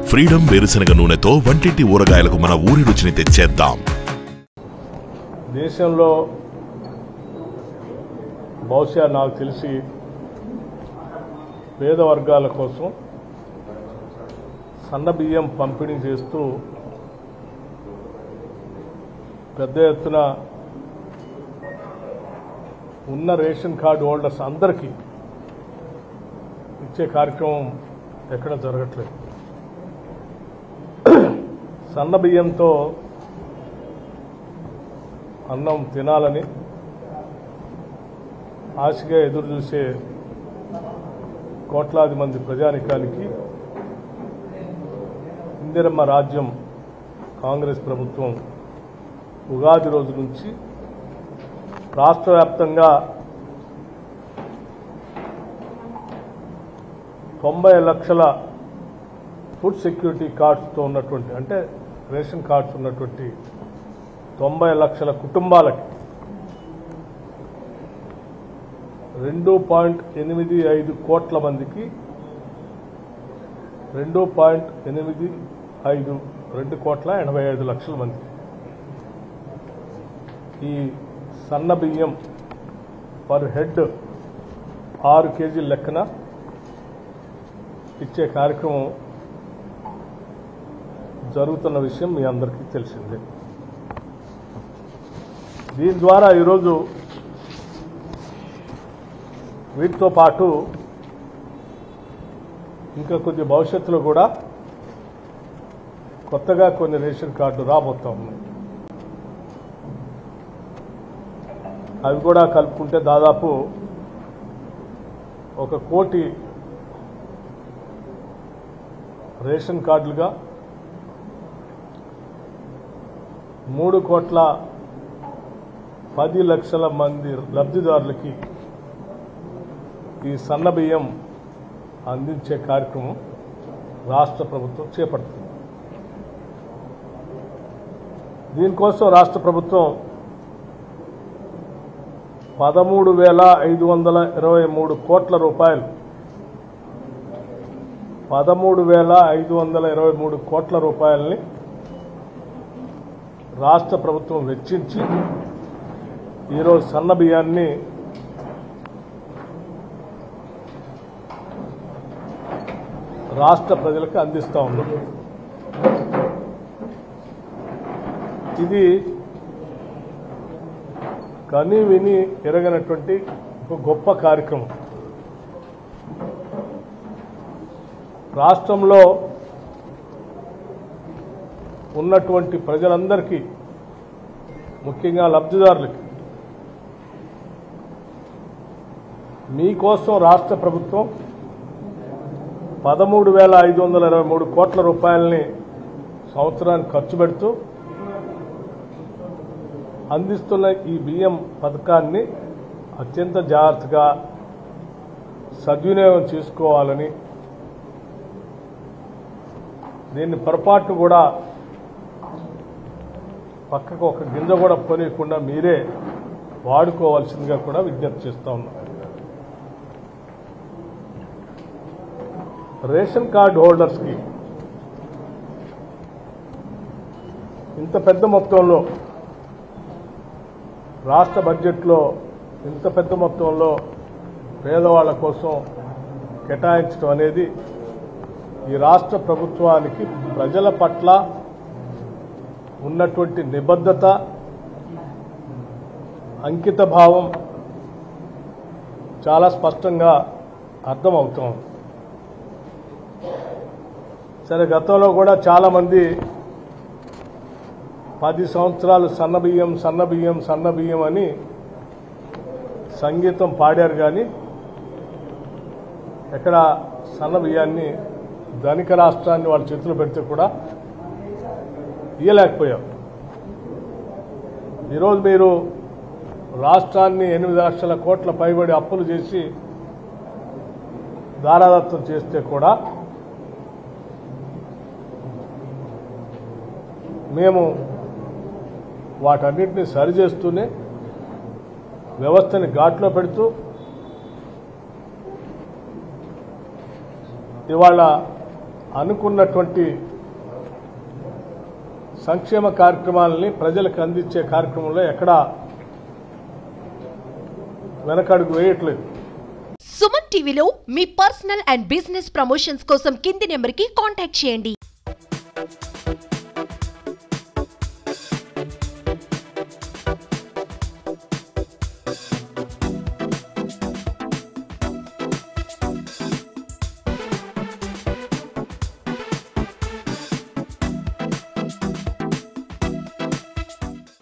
Freedom వేరుశనగ నూనెతో వంటింటి ఊరగాయలకు మన ఊరి రుచిని తెచ్చేద్దాం. దేశంలో బహుశా నాకు తెలిసి పేద వర్గాల కోసం సన్న బియ్యం పంపిణీ చేస్తూ పెద్ద ఎత్తున ఉన్న రేషన్ కార్డు హోల్డర్స్ అందరికీ ఇచ్చే కార్యక్రమం ఎక్కడ జరగట్లేదు. సన్న బియ్యంతో అన్నం తినాలని ఆశగా ఎదురు చూసే కోట్లాది మంది ప్రజానికానికి ఇందిరమ్మ రాజ్యం కాంగ్రెస్ ప్రభుత్వం ఉగాది రోజు నుంచి రాష్ట్ర వ్యాప్తంగా 90 లక్షల ఫుడ్ సెక్యూరిటీ కార్డ్స్తో ఉన్నటువంటి అంటే రేషన్ కార్డ్స్ ఉన్నటువంటి 90 లక్షల కుటుంబాలకి 2.85 కోట్ల మందికి 2.85 లక్షల మంది ఈ సన్న బియ్యం పర్ హెడ్ 6 కేజీల లెక్కన ఇచ్చే కార్యక్రమం జరుగుతున్న విషయం మీ అందరికీ తెలిసిందే. దీని ద్వారా ఈరోజు వీటితో పాటు ఇంకా కొద్ది భవిష్యత్తులో కూడా కొత్తగా కొన్ని రేషన్ కార్డులు రాబోతా ఉన్నాయి. అవి కూడా కలుపుకుంటే దాదాపు 1 కోటి రేషన్ కార్డులుగా 3.10 కోట్ల మంది లబ్ధిదారులకి ఈ సన్న బియ్యం అందించే కార్యక్రమం రాష్ట్ర ప్రభుత్వం చేపడుతుంది. దీనికోసం రాష్ట్ర ప్రభుత్వం 13,523 కోట్ల రూపాయలు 13,523 కోట్ల రూపాయలని రాష్ట్ర ప్రభుత్వం వెచ్చించి ఈరోజు సన్న బియ్యాన్ని రాష్ట్ర ప్రజలకు అందిస్తా ఉంది. ఇది కని విని ఎరగనటువంటి ఒక గొప్ప కార్యక్రమం. రాష్ట్రంలో ఉన్నటువంటి ప్రజలందరికీ ముఖ్యంగా లబ్ధిదారులకి మీకోసం రాష్ట్ర ప్రభుత్వం 13,523 కోట్ల రూపాయలని సంవత్సరానికి ఖర్చు పెడుతూ అందిస్తున్న ఈ బియ్యం పథకాన్ని అత్యంత జాగ్రత్తగా సద్వినియోగం చేసుకోవాలని, దీన్ని పొరపాటు కూడా పక్కకు ఒక గింజ కూడా పోనీయకుండా మీరే వాడుకోవాల్సిందిగా కూడా విజ్ఞప్తి చేస్తా ఉన్నాం. రేషన్ కార్డు హోల్డర్స్కి ఇంత పెద్ద మొత్తంలో రాష్ట్ర బడ్జెట్లో ఇంత పెద్ద మొత్తంలో పేదవాళ్ల కోసం కేటాయించడం అనేది ఈ రాష్ట్ర ప్రభుత్వానికి ప్రజల పట్ల ఉన్నటువంటి నిబద్ధత, అంకిత భావం చాలా స్పష్టంగా అర్థమవుతోంది. సరే, గతంలో కూడా చాలామంది 10 సంవత్సరాలు సన్నబియ్యం సన్నబియ్యం సన్నబియ్యం అని సంగీతం పాడారు. కానీ ఎక్కడ సన్నబియ్యాన్ని ధనిక రాష్ట్రాన్ని వాళ్ళ చేతులు పెడితే కూడా ఇయ్యలేకపోయారు. ఈరోజు మీరు రాష్ట్రాన్ని 8 లక్షల కోట్ల పైబడి అప్పులు చేసి దారాదత్తం చేస్తే కూడా మేము వాటన్నిటిని సరిచేస్తూనే వ్యవస్థని ఘాట్లో పెడుతూ ఇవాళ అనుకున్నటువంటి సంక్షేమ కార్యక్రమాలని ప్రజలకు అందించే కార్యక్రమంలో ఎక్కడా వెనకడుగు వేయట్లేదు. సుమన్ టీవీలో మీ పర్సనల్ అండ్ బిజినెస్ ప్రమోషన్స్ కోసం కింది నెంబర్కి కాంటాక్ట్ చేయండి.